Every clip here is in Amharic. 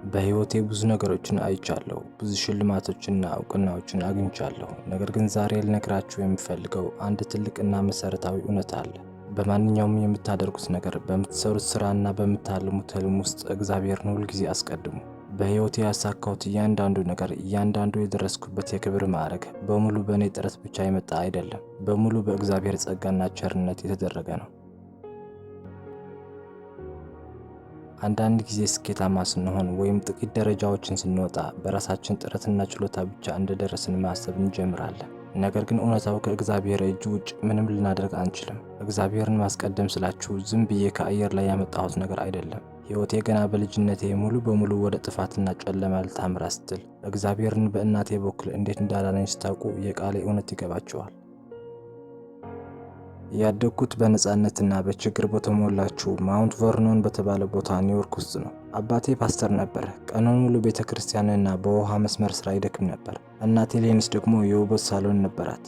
በህይወቴ ብዙ ነገሮችን አይቻለሁ። ብዙ ሽልማቶችንና እውቅናዎችን አግኝቻለሁ። ነገር ግን ዛሬ ልነግራችሁ የምፈልገው አንድ ትልቅና መሰረታዊ እውነት አለ። በማንኛውም የምታደርጉት ነገር፣ በምትሰሩት ስራና በምታልሙት ህልም ውስጥ እግዚአብሔርን ሁል ጊዜ አስቀድሙ። በህይወቴ ያሳካሁት እያንዳንዱ ነገር፣ እያንዳንዱ የደረስኩበት የክብር ማዕረግ በሙሉ በእኔ ጥረት ብቻ የመጣ አይደለም። በሙሉ በእግዚአብሔር ጸጋና ቸርነት የተደረገ ነው። አንዳንድ ጊዜ ስኬታማ ስንሆን ወይም ጥቂት ደረጃዎችን ስንወጣ በራሳችን ጥረትና ችሎታ ብቻ እንደደረስን ማሰብ እንጀምራለን። ነገር ግን እውነታው ከእግዚአብሔር እጅ ውጭ ምንም ልናደርግ አንችልም። እግዚአብሔርን ማስቀደም ስላችሁ ዝም ብዬ ከአየር ላይ ያመጣሁት ነገር አይደለም። ሕይወቴ ገና በልጅነቴ ሙሉ በሙሉ ወደ ጥፋትና ጨለማ ልታምራ ስትል እግዚአብሔርን በእናቴ በኩል እንዴት እንዳዳነኝ ስታውቁ የቃሌ እውነት ይገባቸዋል። ያደግኩት በነጻነትና በችግር በተሞላችው ማውንት ቨርኖን በተባለ ቦታ ኒውዮርክ ውስጥ ነው። አባቴ ፓስተር ነበር። ቀኑን ሙሉ ቤተክርስቲያንና በውሃ መስመር ስራ ይደክም ነበር። እናቴ ሌኒስ ደግሞ የውበት ሳሎን ነበራት።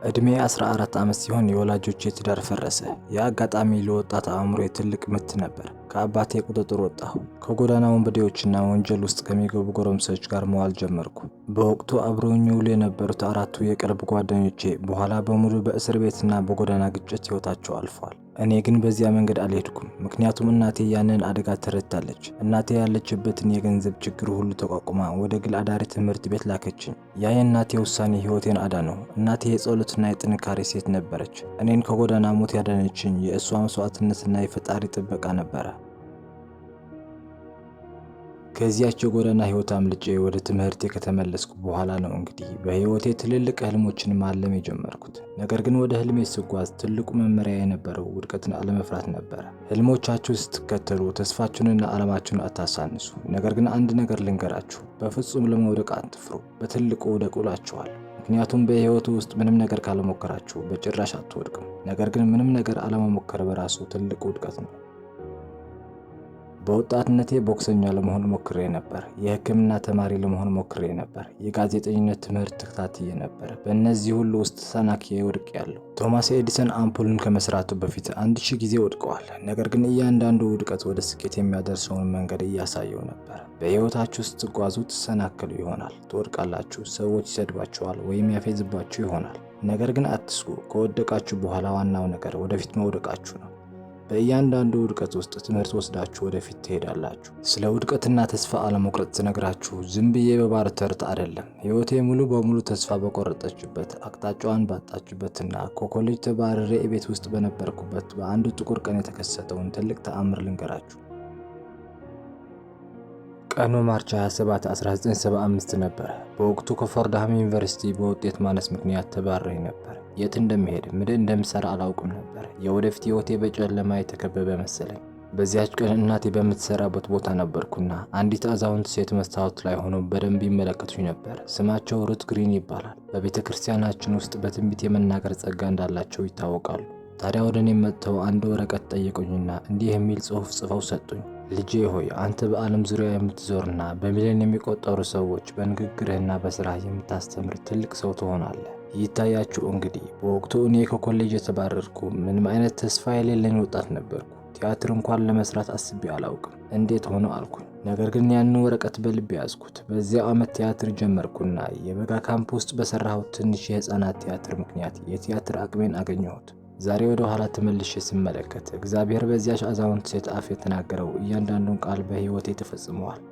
እድሜ 14 ዓመት ሲሆን የወላጆቼ ትዳር ፈረሰ። የአጋጣሚ ለወጣት አእምሮዬ ትልቅ ምት ነበር። ከአባቴ ቁጥጥር ወጣሁ። ከጎዳና ወንበዴዎችና ወንጀል ውስጥ ከሚገቡ ጎረምሶች ጋር መዋል ጀመርኩ። በወቅቱ አብረውኝ ይውሉ የነበሩት አራቱ የቅርብ ጓደኞቼ በኋላ በሙሉ በእስር ቤትና በጎዳና ግጭት ሕይወታቸው አልፏል። እኔ ግን በዚያ መንገድ አልሄድኩም፣ ምክንያቱም እናቴ ያንን አደጋ ተረድታለች። እናቴ ያለችበትን የገንዘብ ችግር ሁሉ ተቋቁማ ወደ ግል አዳሪ ትምህርት ቤት ላከችኝ። ያ የእናቴ ውሳኔ ሕይወቴን አዳነው። እናቴ የጸሎትና የጥንካሬ ሴት ነበረች። እኔን ከጎዳና ሞት ያዳነችኝ የእሷ መስዋዕትነትና የፈጣሪ ጥበቃ ነበረ። ከዚያች የጎዳና ሕይወት አምልጬ ወደ ትምህርቴ ከተመለስኩ በኋላ ነው እንግዲህ በሕይወቴ ትልልቅ ህልሞችን ማለም የጀመርኩት። ነገር ግን ወደ ህልሜ ስጓዝ ትልቁ መመሪያ የነበረው ውድቀትን አለመፍራት ነበረ። ህልሞቻችሁ ስትከተሉ ተስፋችሁንና ዓላማችሁን አታሳንሱ። ነገር ግን አንድ ነገር ልንገራችሁ፣ በፍጹም ለመውደቅ አትፍሩ። በትልቁ ውደቁ እላችኋለሁ። ምክንያቱም በሕይወቱ ውስጥ ምንም ነገር ካለሞከራችሁ በጭራሽ አትወድቅም። ነገር ግን ምንም ነገር አለመሞከር በራሱ ትልቁ ውድቀት ነው። በወጣትነቴ ቦክሰኛ ለመሆን ሞክሬ ነበር። የሕክምና ተማሪ ለመሆን ሞክሬ ነበር። የጋዜጠኝነት ትምህርት ተከታትዬ ነበር። በእነዚህ ሁሉ ውስጥ ተሰናክዬ ወድቄያለሁ። ቶማስ ኤዲሰን አምፖልን ከመስራቱ በፊት 1000 ጊዜ ወድቀዋል። ነገር ግን እያንዳንዱ ውድቀት ወደ ስኬት የሚያደርሰውን መንገድ እያሳየው ነበር። በሕይወታችሁ ስትጓዙ ትሰናከሉ ይሆናል፣ ትወድቃላችሁ፣ ሰዎች ይሰድባችኋል ወይም ያፌዝባችሁ ይሆናል። ነገር ግን አትስጉ። ከወደቃችሁ በኋላ ዋናው ነገር ወደፊት መውደቃችሁ ነው። በእያንዳንዱ ውድቀት ውስጥ ትምህርት ወስዳችሁ ወደፊት ትሄዳላችሁ። ስለ ውድቀትና ተስፋ አለመቁረጥ ስነግራችሁ ዝም ብዬ በባርተርት አይደለም። ሕይወቴ ሙሉ በሙሉ ተስፋ በቆረጠችበት፣ አቅጣጫዋን ባጣችበትና ከኮሌጅ ተባረሬ ቤት ውስጥ በነበርኩበት በአንድ ጥቁር ቀን የተከሰተውን ትልቅ ተአምር ልንገራችሁ። ቀኑ ማርች 27 1975 ነበር። በወቅቱ ከፎርድሃም ዩኒቨርሲቲ በውጤት ማነስ ምክንያት ተባረሬ ነበር። የት እንደምሄድ ምን እንደምሰራ አላውቅም ነበር። የወደፊት ሕይወቴ በጨለማ የተከበበ መሰለኝ። በዚያች ቀን እናቴ በምትሰራበት ቦታ ነበርኩና አንዲት አዛውንት ሴት መስታወት ላይ ሆነው በደንብ ይመለከቱኝ ነበር። ስማቸው ሩት ግሪን ይባላል። በቤተ ክርስቲያናችን ውስጥ በትንቢት የመናገር ጸጋ እንዳላቸው ይታወቃሉ። ታዲያ ወደ እኔ መጥተው አንድ ወረቀት ጠየቁኝና እንዲህ የሚል ጽሑፍ ጽፈው ሰጡኝ። ልጄ ሆይ፣ አንተ በዓለም ዙሪያ የምትዞርና በሚሊዮን የሚቆጠሩ ሰዎች በንግግርህና በስራህ የምታስተምር ትልቅ ሰው ትሆናለህ። ይታያችሁ እንግዲህ በወቅቱ እኔ ከኮሌጅ የተባረርኩ ምንም አይነት ተስፋ የሌለኝ ወጣት ነበርኩ። ቲያትር እንኳን ለመስራት አስቤ አላውቅም። እንዴት ሆኖ አልኩኝ። ነገር ግን ያንን ወረቀት በልቤ ያዝኩት። በዚያው ዓመት ቲያትር ጀመርኩና የበጋ ካምፕ ውስጥ በሰራሁት ትንሽ የህፃናት ቲያትር ምክንያት የቲያትር አቅሜን አገኘሁት። ዛሬ ወደ ኋላ ተመልሼ ስመለከት እግዚአብሔር በዚያች አዛውንት ሴት አፍ የተናገረው እያንዳንዱን ቃል በሕይወቴ ተፈጽመዋል።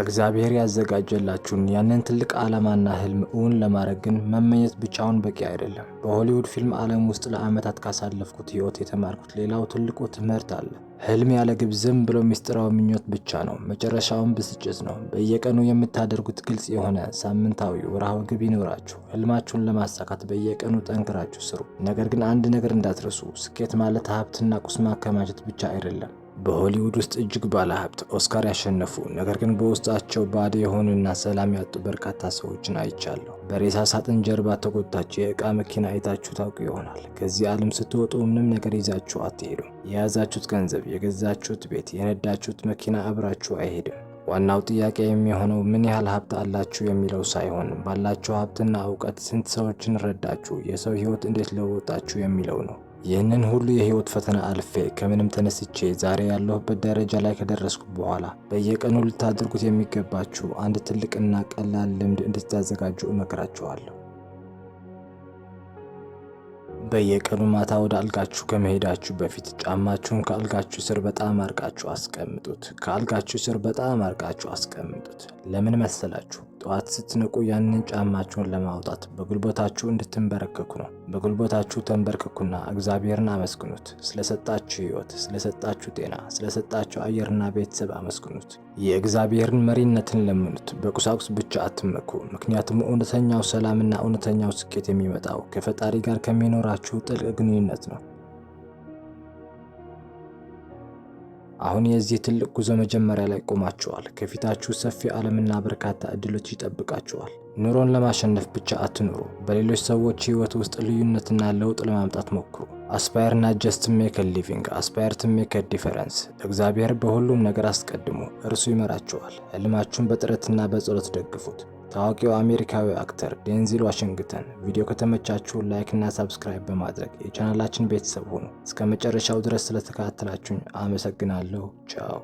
እግዚአብሔር ያዘጋጀላችሁን ያንን ትልቅ ዓላማና ህልም እውን ለማድረግ ግን መመኘት ብቻውን በቂ አይደለም። በሆሊውድ ፊልም ዓለም ውስጥ ለዓመታት ካሳለፍኩት ሕይወት የተማርኩት ሌላው ትልቁ ትምህርት አለ። ህልም ያለ ግብ ዝም ብሎ ምስጢራዊ ምኞት ብቻ ነው። መጨረሻውን ብስጭት ነው። በየቀኑ የምታደርጉት ግልጽ የሆነ ሳምንታዊ፣ ወርሃዊ ግብ ይኖራችሁ። ህልማችሁን ለማሳካት በየቀኑ ጠንክራችሁ ስሩ። ነገር ግን አንድ ነገር እንዳትረሱ፣ ስኬት ማለት ሀብትና ቁስ ማከማቸት ብቻ አይደለም። በሆሊውድ ውስጥ እጅግ ባለ ሀብት፣ ኦስካር ያሸነፉ ነገር ግን በውስጣቸው ባዶ የሆኑና ሰላም ያጡ በርካታ ሰዎችን አይቻለሁ። በሬሳ ሳጥን ጀርባ ተጎታችሁ የዕቃ መኪና አይታችሁ ታውቁ ይሆናል። ከዚህ ዓለም ስትወጡ ምንም ነገር ይዛችሁ አትሄዱም። የያዛችሁት ገንዘብ፣ የገዛችሁት ቤት፣ የነዳችሁት መኪና አብራችሁ አይሄድም። ዋናው ጥያቄ የሚሆነው ምን ያህል ሀብት አላችሁ የሚለው ሳይሆን ባላችሁ ሀብትና እውቀት ስንት ሰዎችን ረዳችሁ፣ የሰው ሕይወት እንዴት ለወጣችሁ የሚለው ነው። ይህንን ሁሉ የህይወት ፈተና አልፌ ከምንም ተነስቼ ዛሬ ያለሁበት ደረጃ ላይ ከደረስኩ በኋላ በየቀኑ ልታደርጉት የሚገባችሁ አንድ ትልቅና ቀላል ልምድ እንድታዘጋጁ እመክራችኋለሁ። በየቀኑ ማታ ወደ አልጋችሁ ከመሄዳችሁ በፊት ጫማችሁን ከአልጋችሁ ስር በጣም አርቃችሁ አስቀምጡት። ከአልጋችሁ ስር በጣም አርቃችሁ አስቀምጡት። ለምን መሰላችሁ? ጠዋት ስትነቁ ያንን ጫማችሁን ለማውጣት በጉልበታችሁ እንድትንበረከኩ ነው። በጉልበታችሁ ተንበርክኩና እግዚአብሔርን አመስግኑት። ስለሰጣችሁ ህይወት፣ ስለሰጣችሁ ጤና፣ ስለሰጣችሁ አየርና ቤተሰብ አመስግኑት። የእግዚአብሔርን መሪነትን ለምኑት። በቁሳቁስ ብቻ አትመኩ። ምክንያቱም እውነተኛው ሰላምና እውነተኛው ስኬት የሚመጣው ከፈጣሪ ጋር ከሚኖራችሁ ጥልቅ ግንኙነት ነው። አሁን የዚህ ትልቅ ጉዞ መጀመሪያ ላይ ቆማችኋል። ከፊታችሁ ሰፊ ዓለምና በርካታ እድሎች ይጠብቃችኋል። ኑሮን ለማሸነፍ ብቻ አትኑሩ። በሌሎች ሰዎች ህይወት ውስጥ ልዩነትና ለውጥ ለማምጣት ሞክሩ። አስፓየር ና ጀስት ሜክ ኤ ሊቪንግ፣ አስፓየር ቱ ሜክ ኤ ዲፈረንስ። እግዚአብሔር በሁሉም ነገር አስቀድሞ እርሱ ይመራችኋል። ህልማችሁን በጥረትና በጸሎት ደግፉት። ታዋቂው አሜሪካዊ አክተር ዴንዚል ዋሽንግተን። ቪዲዮ ከተመቻችሁ ላይክ እና ሰብስክራይብ በማድረግ የቻናላችን ቤተሰብ ሁኑ። እስከ መጨረሻው ድረስ ስለተከታተላችሁኝ አመሰግናለሁ። ቻው።